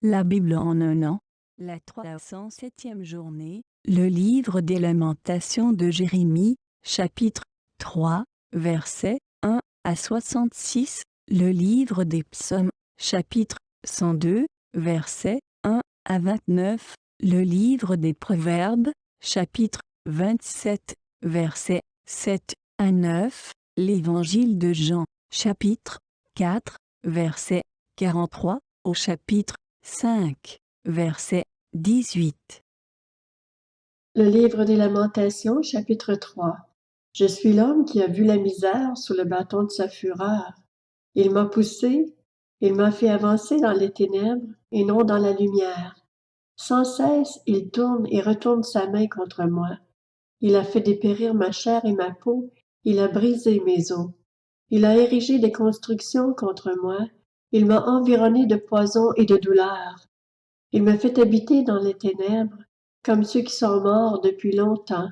La Bible en un an, la 307e journée, le livre des Lamentations de Jérémie, chapitre 3, versets 1 à 66, le livre des Psaumes, chapitre 102, versets 1 à 29, le livre des Proverbes, chapitre 27, versets 7 à 9, l'évangile de Jean, chapitre 4, verset 43 au chapitre 5, verset 18. Le livre des Lamentations, chapitre 3. Je suis l'homme qui a vu la misère sous le bâton de sa fureur. Il m'a poussé, il m'a fait avancer dans les ténèbres et non dans la lumière. Sans cesse, il tourne et retourne sa main contre moi. Il a fait dépérir ma chair et ma peau, il a brisé mes os. Il a érigé des constructions contre moi, il m'a environné de poison et de douleur. Il me fait habiter dans les ténèbres, comme ceux qui sont morts depuis longtemps.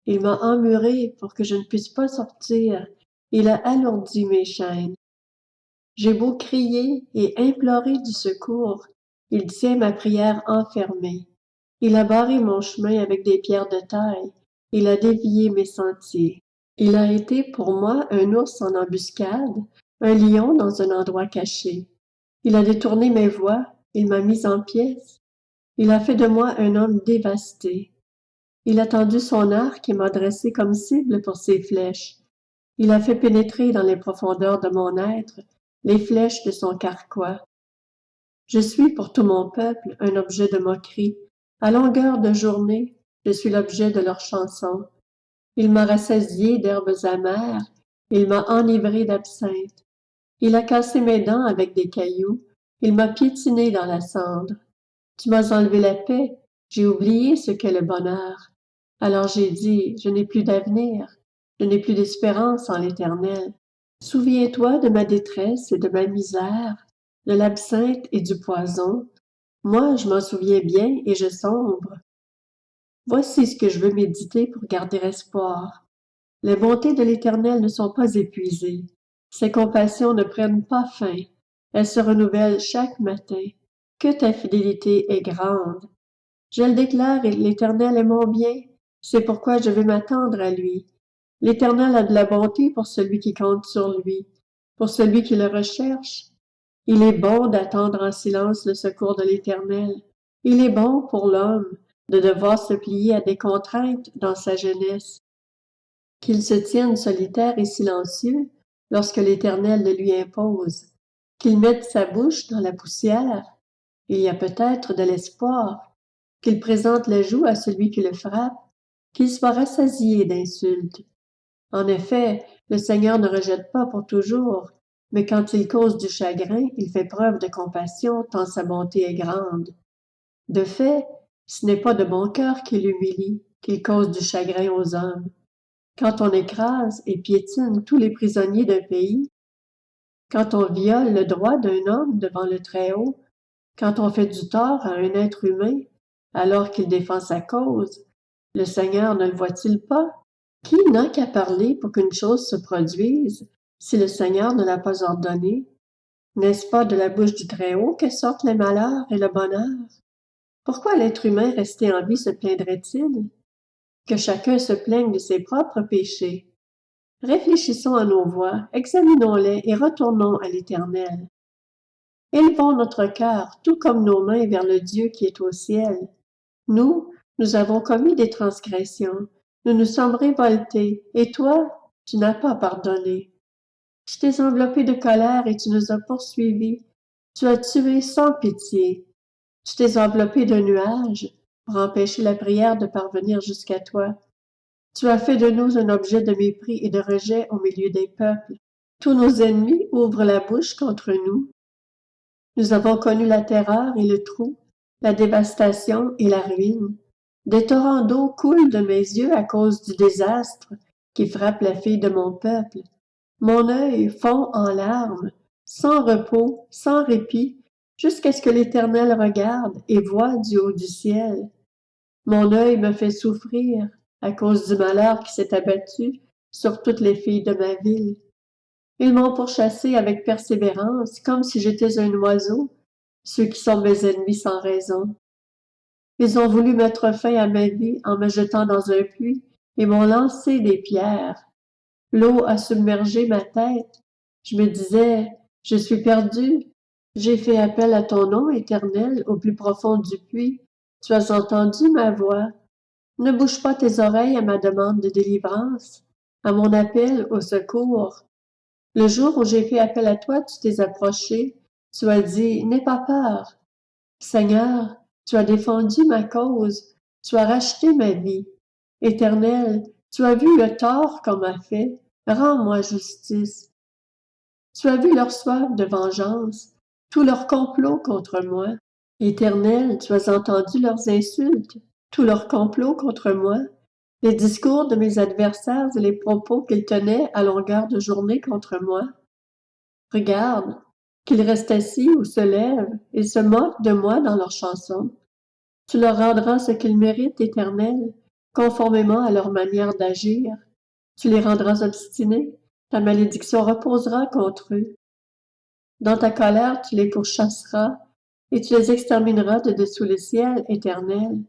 Il m'a emmuré pour que je ne puisse pas sortir. Il a alourdi mes chaînes. J'ai beau crier et implorer du secours, il tient ma prière enfermée. Il a barré mon chemin avec des pierres de taille. Il a dévié mes sentiers. Il a été pour moi un ours en embuscade, un lion dans un endroit caché. Il a détourné mes voies, il m'a mis en pièces. Il a fait de moi un homme dévasté. Il a tendu son arc et m'a dressé comme cible pour ses flèches. Il a fait pénétrer dans les profondeurs de mon être les flèches de son carquois. Je suis pour tout mon peuple un objet de moquerie. À longueur de journée, je suis l'objet de leurs chansons. Il m'a rassasié d'herbes amères, il m'a enivré d'absinthe. Il a cassé mes dents avec des cailloux, il m'a piétiné dans la cendre. Tu m'as enlevé la paix, j'ai oublié ce qu'est le bonheur. Alors j'ai dit, je n'ai plus d'avenir, je n'ai plus d'espérance en l'Éternel. Souviens-toi de ma détresse et de ma misère, de l'absinthe et du poison. Moi, je m'en souviens bien et je sombre. Voici ce que je veux méditer pour garder espoir. Les bontés de l'Éternel ne sont pas épuisées. Ses compassions ne prennent pas fin. Elles se renouvellent chaque matin. Que ta fidélité est grande. Je le déclare, et l'Éternel est mon bien. C'est pourquoi je veux m'attendre à lui. L'Éternel a de la bonté pour celui qui compte sur lui, pour celui qui le recherche. Il est bon d'attendre en silence le secours de l'Éternel. Il est bon pour l'homme de devoir se plier à des contraintes dans sa jeunesse. Qu'il se tienne solitaire et silencieux lorsque l'Éternel le lui impose. Qu'il mette sa bouche dans la poussière. Il y a peut-être de l'espoir. Qu'il présente la joue à celui qui le frappe. Qu'il soit rassasié d'insultes. En effet, le Seigneur ne rejette pas pour toujours, mais quand il cause du chagrin, il fait preuve de compassion tant sa bonté est grande. De fait, ce n'est pas de bon cœur qu'il humilie, qu'il cause du chagrin aux hommes. Quand on écrase et piétine tous les prisonniers d'un pays, quand on viole le droit d'un homme devant le Très-Haut, quand on fait du tort à un être humain alors qu'il défend sa cause, le Seigneur ne le voit-il pas? Qui n'a qu'à parler pour qu'une chose se produise, si le Seigneur ne l'a pas ordonné? N'est-ce pas de la bouche du Très-Haut que sortent les malheurs et le bonheur? Pourquoi l'être humain resté en vie se plaindrait-il? Que chacun se plaigne de ses propres péchés. Réfléchissons à nos voies, examinons-les et retournons à l'Éternel. Élevons notre cœur, tout comme nos mains, vers le Dieu qui est au ciel. Nous avons commis des transgressions, nous nous sommes révoltés, et toi, tu n'as pas pardonné. Tu t'es enveloppé de colère et tu nous as poursuivis. Tu as tué sans pitié. Tu t'es enveloppé d'un nuage pour empêcher la prière de parvenir jusqu'à toi. Tu as fait de nous un objet de mépris et de rejet au milieu des peuples. Tous nos ennemis ouvrent la bouche contre nous. Nous avons connu la terreur et le trou, la dévastation et la ruine. Des torrents d'eau coulent de mes yeux à cause du désastre qui frappe la fille de mon peuple. Mon œil fond en larmes, sans repos, sans répit, jusqu'à ce que l'Éternel regarde et voie du haut du ciel. Mon œil me fait souffrir à cause du malheur qui s'est abattu sur toutes les filles de ma ville. Ils m'ont pourchassé avec persévérance, comme si j'étais un oiseau. ceux qui sont mes ennemis sans raison. Ils ont voulu mettre fin à ma vie en me jetant dans un puits et m'ont lancé des pierres. L'eau a submergé ma tête. Je me disais, je suis perdu. J'ai fait appel à ton nom éternel au plus profond du puits. Tu as entendu ma voix. Ne bouge pas tes oreilles à ma demande de délivrance, à mon appel au secours. Le jour où j'ai fait appel à toi, tu t'es approché. Tu as dit, n'aie pas peur. Seigneur, tu as défendu ma cause. Tu as racheté ma vie. Éternel, tu as vu le tort qu'on m'a fait. Rends-moi justice. Tu as vu leur soif de vengeance, tout leur complot contre moi. Éternel, tu as entendu leurs insultes, tout leur complot contre moi, les discours de mes adversaires et les propos qu'ils tenaient à longueur de journée contre moi. Regarde, qu'ils restent assis ou se lèvent, ils se moquent de moi dans leurs chansons. Tu leur rendras ce qu'ils méritent, Éternel, conformément à leur manière d'agir. Tu les rendras obstinés, ta malédiction reposera contre eux. Dans ta colère, tu les pourchasseras, et tu les extermineras de dessous le ciel éternel.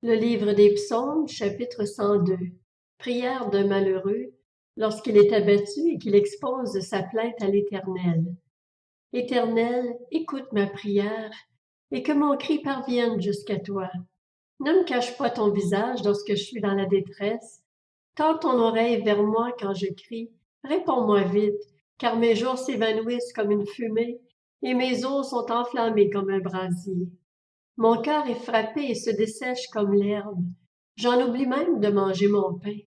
Le livre des Psaumes, chapitre 102. Prière d'un malheureux, lorsqu'il est abattu et qu'il expose sa plainte à l'Éternel. Éternel, écoute ma prière, et que mon cri parvienne jusqu'à toi. Ne me cache pas ton visage lorsque je suis dans la détresse. Tends ton oreille vers moi quand je crie. Réponds-moi vite, car mes jours s'évanouissent comme une fumée, et mes os sont enflammés comme un brasier. Mon cœur est frappé et se dessèche comme l'herbe. J'en oublie même de manger mon pain.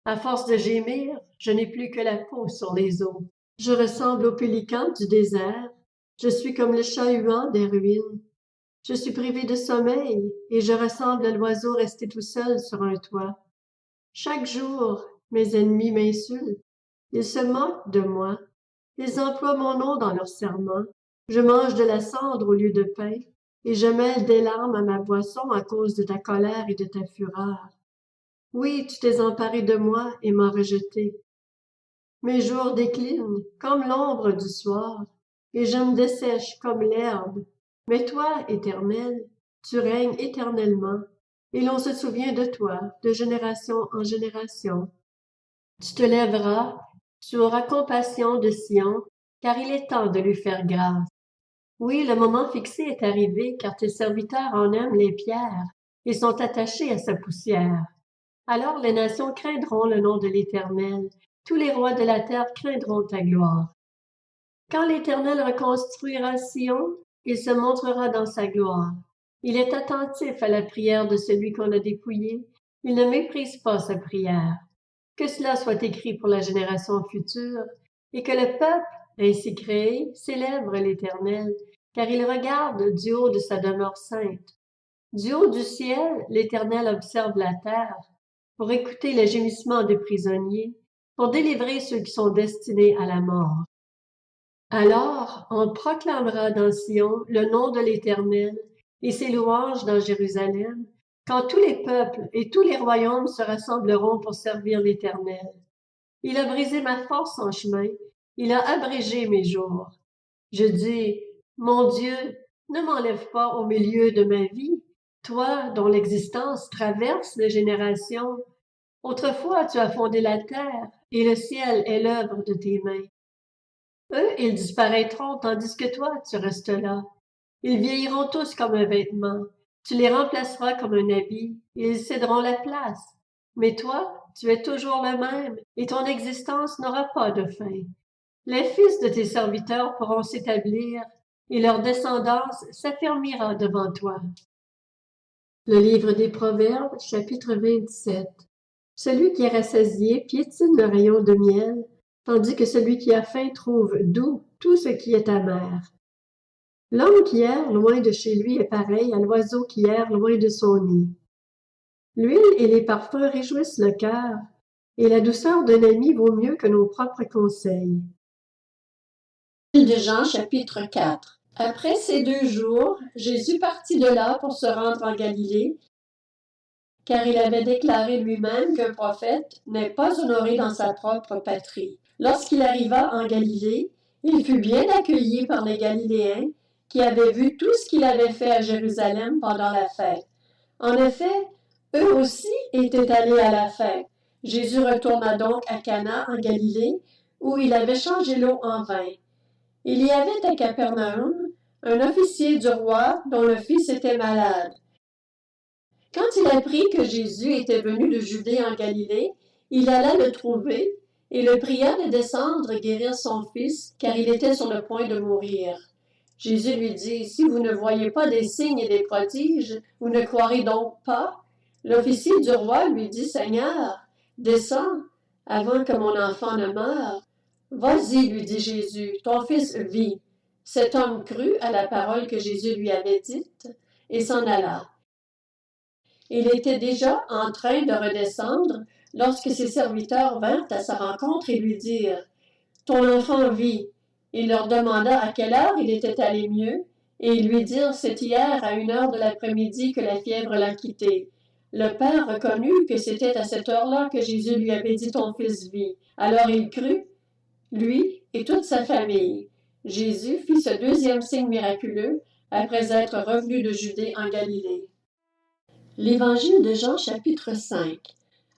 À force de gémir, je n'ai plus que la peau sur les os. Je ressemble au pélican du désert. Je suis comme le chat-huant des ruines. Je suis privé de sommeil, et je ressemble à l'oiseau resté tout seul sur un toit. Chaque jour, mes ennemis m'insultent. Ils se moquent de moi. Ils emploient mon nom dans leurs serments. Je mange de la cendre au lieu de pain, et je mêle des larmes à ma boisson à cause de ta colère et de ta fureur. Oui, tu t'es emparé de moi et m'as rejeté. Mes jours déclinent comme l'ombre du soir, et je me dessèche comme l'herbe. Mais toi, Éternel, tu règnes éternellement, et l'on se souvient de toi de génération en génération. Tu te lèveras, tu auras compassion de Sion, car il est temps de lui faire grâce. Oui, le moment fixé est arrivé, car tes serviteurs en aiment les pierres, et sont attachés à sa poussière. Alors les nations craindront le nom de l'Éternel, tous les rois de la terre craindront ta gloire. Quand l'Éternel reconstruira Sion, il se montrera dans sa gloire. Il est attentif à la prière de celui qu'on a dépouillé, il ne méprise pas sa prière. Que cela soit écrit pour la génération future, et que le peuple, ainsi créé, célèbre l'Éternel, car il regarde du haut de sa demeure sainte. Du haut du ciel, l'Éternel observe la terre, pour écouter le gémissement des prisonniers, pour délivrer ceux qui sont destinés à la mort. Alors on proclamera dans Sion le nom de l'Éternel et ses louanges dans Jérusalem, quand tous les peuples et tous les royaumes se rassembleront pour servir l'Éternel. Il a brisé ma force en chemin, il a abrégé mes jours. Je dis, mon Dieu, ne m'enlève pas au milieu de ma vie, toi dont l'existence traverse les générations. Autrefois tu as fondé la terre, et le ciel est l'œuvre de tes mains. Eux, ils disparaîtront, tandis que toi, tu restes là. Ils vieilliront tous comme un vêtement. Tu les remplaceras comme un habit, et ils céderont la place. Mais toi, tu es toujours le même, et ton existence n'aura pas de fin. Les fils de tes serviteurs pourront s'établir, et leur descendance s'affermira devant toi. Le livre des Proverbes, chapitre 27. Celui qui est rassasié piétine le rayon de miel, tandis que celui qui a faim trouve doux tout ce qui est amer. L'homme qui erre loin de chez lui est pareil à l'oiseau qui erre loin de son nid. L'huile et les parfums réjouissent le cœur, et la douceur d'un ami vaut mieux que nos propres conseils. De Jean, chapitre 4. Après ces 2 jours, Jésus partit de là pour se rendre en Galilée, car il avait déclaré lui-même qu'un prophète n'est pas honoré dans sa propre patrie. Lorsqu'il arriva en Galilée, Il fut bien accueilli par les Galiléens qui avaient vu tout ce qu'il avait fait à Jérusalem pendant la fête. En effet, eux aussi étaient allés à la fête. Jésus retourna donc à Cana en Galilée, où il avait changé l'eau en vin. Il y avait à Capernaum un officier du roi dont le fils était malade. Quand il apprit que Jésus était venu de Judée en Galilée, il alla le trouver et le pria de descendre guérir son fils, car il était sur le point de mourir. Jésus lui dit, « Si vous ne voyez pas des signes et des prodiges, vous ne croirez donc pas? » L'officier du roi lui dit, « Seigneur, descends avant que mon enfant ne meure. » « Vas-y, lui dit Jésus, ton fils vit. » Cet homme crut à la parole que Jésus lui avait dite et s'en alla. Il était déjà en train de redescendre lorsque ses serviteurs vinrent à sa rencontre et lui dirent, « Ton enfant vit. » Il leur demanda à quelle heure il était allé mieux, et ils lui dirent, « C'est hier à 1 heure de l'après-midi que la fièvre l'a quitté. » Le père reconnut que c'était à cette heure-là que Jésus lui avait dit, « Ton fils vit. » Alors il crut, lui et toute sa famille. Jésus fit ce deuxième signe miraculeux après être revenu de Judée en Galilée. L'Évangile de Jean, chapitre 5.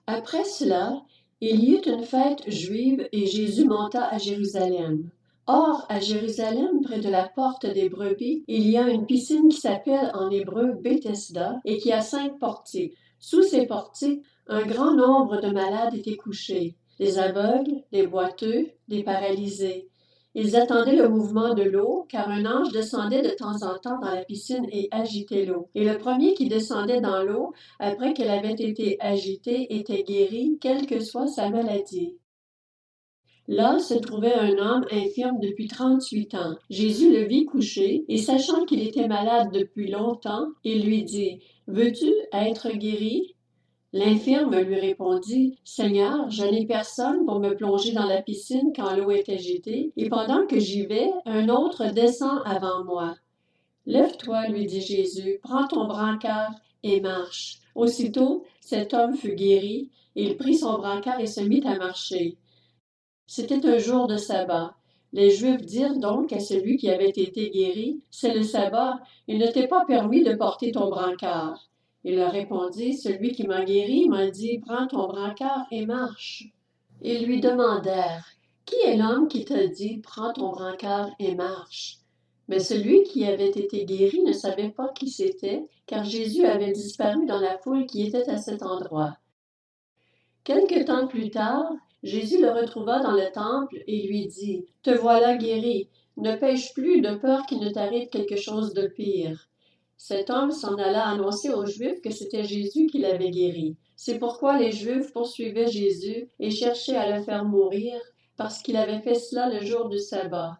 Après cela, il y eut une fête juive et Jésus monta à Jérusalem. Or, à Jérusalem, près de la porte des brebis, il y a une piscine qui s'appelle en hébreu Bethesda et qui a 5 portiques. Sous ces portiques, un grand nombre de malades étaient couchés, des aveugles, des boiteux, des paralysés. Ils attendaient le mouvement de l'eau, car un ange descendait de temps en temps dans la piscine et agitait l'eau. Et le premier qui descendait dans l'eau, après qu'elle avait été agitée, était guéri, quelle que soit sa maladie. Là se trouvait un homme infirme depuis 38 ans. Jésus le vit couché, et sachant qu'il était malade depuis longtemps, il lui dit, « Veux-tu être guéri? » L'infirme lui répondit, « Seigneur, je n'ai personne pour me plonger dans la piscine quand l'eau est agitée, et pendant que j'y vais, un autre descend avant moi. » « Lève-toi, lui dit Jésus, prends ton brancard et marche. » Aussitôt, cet homme fut guéri, il prit son brancard et se mit à marcher. C'était un jour de sabbat. Les Juifs dirent donc à celui qui avait été guéri, « C'est le sabbat, il ne t'est pas permis de porter ton brancard. » Il leur répondit, « Celui qui m'a guéri m'a dit, prends ton brancard et marche. » Ils lui demandèrent, « Qui est l'homme qui t'a dit, prends ton brancard et marche? » Mais celui qui avait été guéri ne savait pas qui c'était, car Jésus avait disparu dans la foule qui était à cet endroit. Quelque temps plus tard, Jésus le retrouva dans le temple et lui dit, « Te voilà guéri, ne pêche plus de peur qu'il ne t'arrive quelque chose de pire. » Cet homme s'en alla annoncer aux Juifs que c'était Jésus qui l'avait guéri. C'est pourquoi les Juifs poursuivaient Jésus et cherchaient à le faire mourir, parce qu'il avait fait cela le jour du sabbat.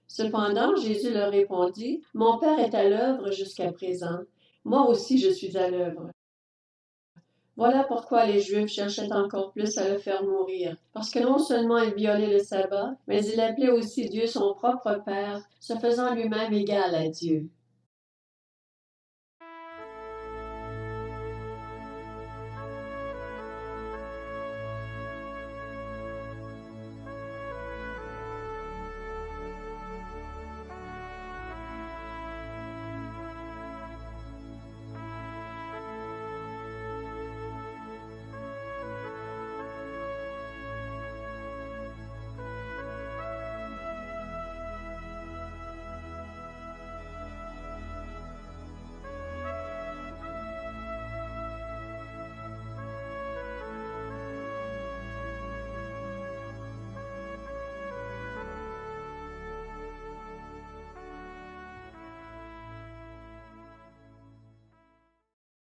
Cependant, Jésus leur répondit, « Mon Père est à l'œuvre jusqu'à présent. Moi aussi je suis à l'œuvre. » Voilà pourquoi les Juifs cherchaient encore plus à le faire mourir, parce que non seulement il violait le sabbat, mais il appelait aussi Dieu son propre Père, se faisant lui-même égal à Dieu.